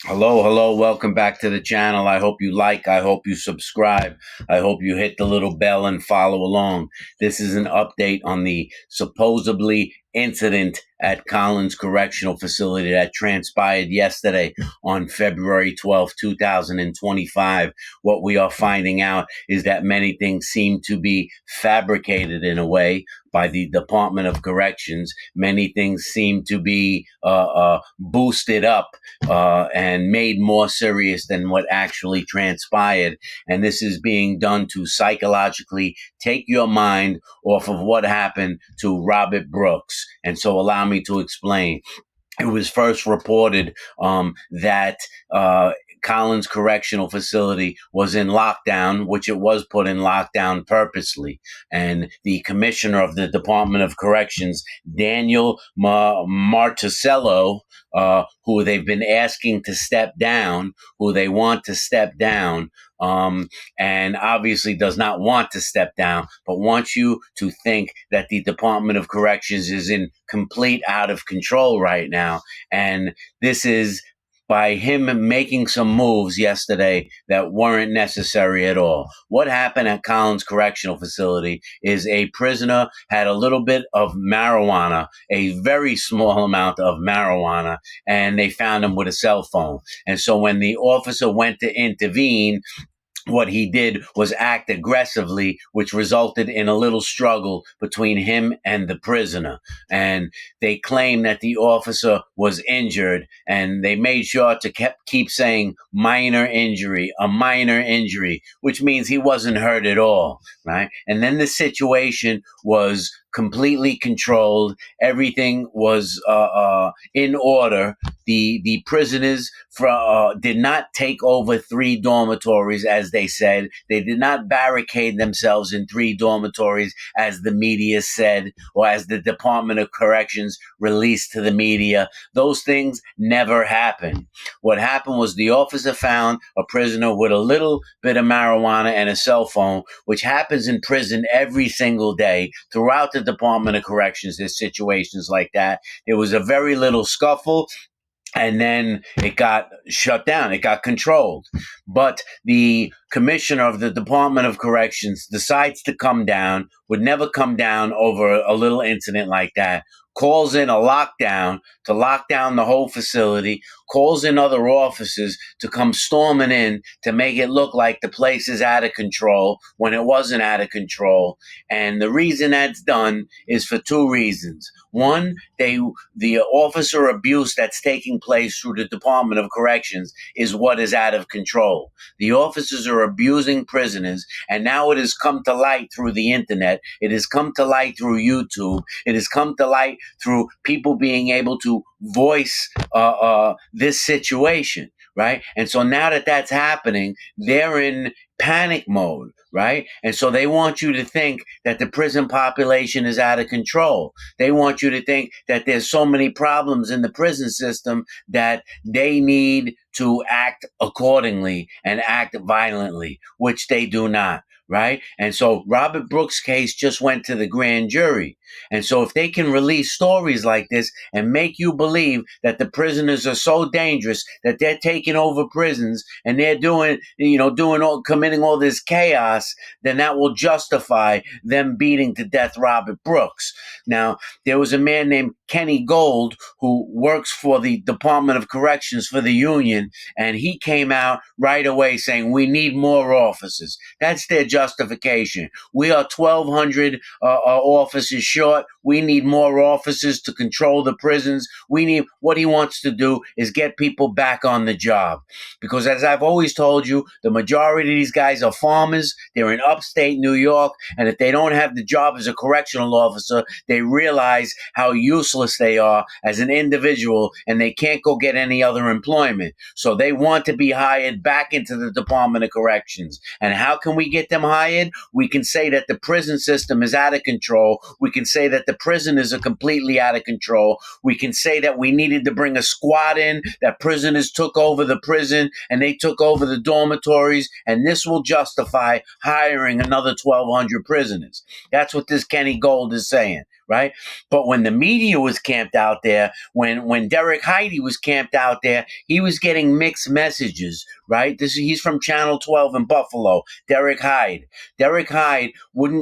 Hello, welcome back to the channel. I hope you like, I hope you subscribe, I hope you hit the little bell and follow along. This is an update on the supposedly incident at Collins Correctional Facility that transpired yesterday on February 12th, 2025. What we are finding out is that many things seem to be fabricated in a way by the Department of Corrections. Many things seem to be boosted up and made more serious than what actually transpired. And this is being done to psychologically take your mind off of what happened to Robert Brooks. And so allow me to explain. It was first reported that Collins Correctional Facility was in lockdown, which it was put in lockdown purposely. And the commissioner of the Department of Corrections, Daniel Marticello, who they've been asking to step down, who they want to step down, and obviously does not want to step down, but wants you to think that the Department of Corrections is in complete out of control right now. And this is by him making some moves yesterday that weren't necessary at all. What happened at Collins Correctional Facility is a prisoner had a little bit of marijuana, a very small amount of marijuana, and they found him with a cell phone. And so when the officer went to intervene, what he did was act aggressively, which resulted in a little struggle between him and the prisoner. And they claim that the officer was injured, and they made sure to keep saying minor injury, a minor injury, which means he wasn't hurt at all, right? And then the situation was completely controlled. Everything was in order. The prisoners did not take over three dormitories, as they said. They did not barricade themselves in three dormitories, as the media said, or as the Department of Corrections released to the media. Those things never happened. What happened was the officer found a prisoner with a little bit of marijuana and a cell phone, which happens in prison every single day. Throughout the Department of Corrections, there's situations like that. There was a very little scuffle, and then it got shut down. It got controlled. But the commissioner of the Department of Corrections decides to come down, would never come down over a little incident like that, calls in a lockdown to lock down the whole facility, calls in other officers to come storming in to make it look like the place is out of control when it wasn't out of control. And the reason that's done is for two reasons. One, the officer abuse that's taking place through the Department of Corrections is what is out of control. The officers are abusing prisoners, and now it has come to light through the internet. It has come to light through YouTube. It has come to light through people being able to voice this situation, right? And so now that that's happening, they're in panic mode, right? And so they want you to think that the prison population is out of control. They want you to think that there's so many problems in the prison system that they need to act accordingly and act violently, which they do not. Right. And so Robert Brooks' case just went to the grand jury. And so if they can release stories like this and make you believe that the prisoners are so dangerous that they're taking over prisons and they're committing all this chaos, then that will justify them beating to death Robert Brooks. Now, there was a man named Kenny Gold who works for the Department of Corrections for the union, and he came out right away saying, we need more officers. That's their justification. We are 1,200 officers short. We need more officers to control the prisons. What he wants to do is get people back on the job. Because as I've always told you, the majority of these guys are farmers. They're in upstate New York. And if they don't have the job as a correctional officer, they realize how useless they are as an individual, and they can't go get any other employment. So they want to be hired back into the Department of Corrections. And how can we get them hired? We can say that the prison system is out of control. We can say that the prisoners are completely out of control. We can say that we needed to bring a squad in, that prisoners took over the prison and they took over the dormitories, and this will justify hiring another 1,200 prisoners. That's what this Kenny Gold is saying, right? But when the media was camped out there, when Derek Heidi was camped out there, he was getting mixed messages, right? He's from Channel 12 in Buffalo, Derek Hyde. Derek Hyde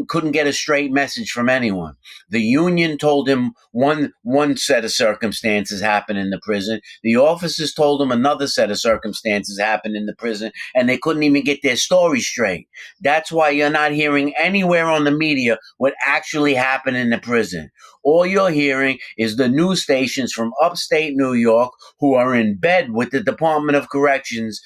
couldn't get a straight message from anyone. The union told him one set of circumstances happened in the prison. The officers told him another set of circumstances happened in the prison, and they couldn't even get their story straight. That's why you're not hearing anywhere on the media what actually happened in the prison. All you're hearing is the news stations from upstate New York who are in bed with the Department of Corrections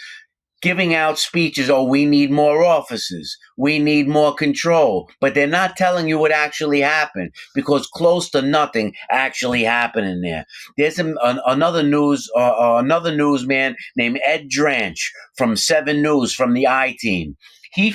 giving out speeches. Oh, we need more officers. We need more control. But they're not telling you what actually happened, because close to nothing actually happened in there. There's another newsman named Ed Dranch from 7 News from the I-Team. He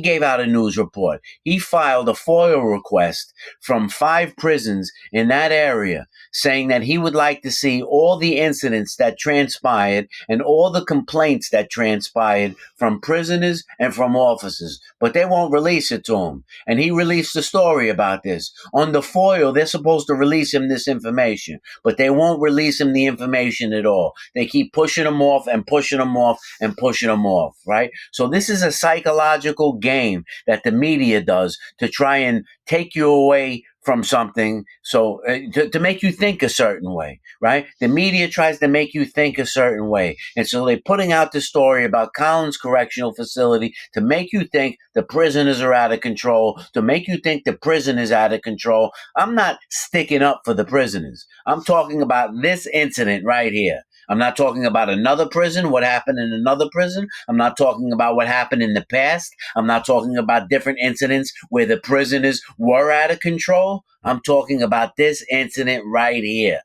gave out a news report. He filed a FOIA request from 5 prisons in that area saying that he would like to see all the incidents that transpired and all the complaints that transpired from prisoners and from officers, but they won't release it to him. And he released a story about this. On the FOIA, they're supposed to release him this information, but they won't release him the information at all. They keep pushing him off and pushing him off and pushing him off, right? So this is a psychological game that the media does to try and take you away from something, so to make you think a certain way, right? The media tries to make you think a certain way, and so they're putting out the story about Collins Correctional Facility to make you think the prisoners are out of control, to make you think the prison is out of control. I'm not sticking up for the prisoners. I'm talking about this incident right here. I'm not talking about another prison, what happened in another prison. I'm not talking about what happened in the past. I'm not talking about different incidents where the prisoners were out of control. I'm talking about this incident right here.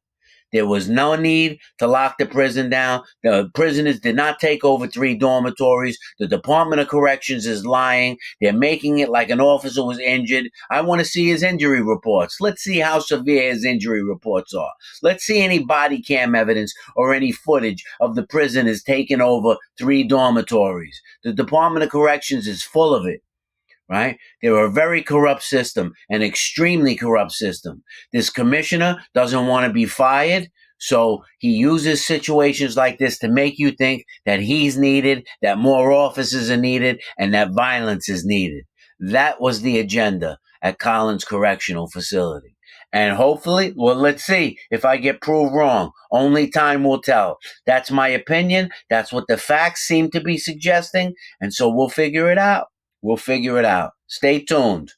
There was no need to lock the prison down. The prisoners did not take over 3 dormitories. The Department of Corrections is lying. They're making it like an officer was injured. I want to see his injury reports. Let's see how severe his injury reports are. Let's see any body cam evidence or any footage of the prisoners taking over 3 dormitories. The Department of Corrections is full of it. Right? They're a very corrupt system, an extremely corrupt system. This commissioner doesn't want to be fired, so he uses situations like this to make you think that he's needed, that more officers are needed, and that violence is needed. That was the agenda at Collins Correctional Facility. And hopefully, well, let's see if I get proved wrong. Only time will tell. That's my opinion. That's what the facts seem to be suggesting. And so we'll figure it out. We'll figure it out. Stay tuned.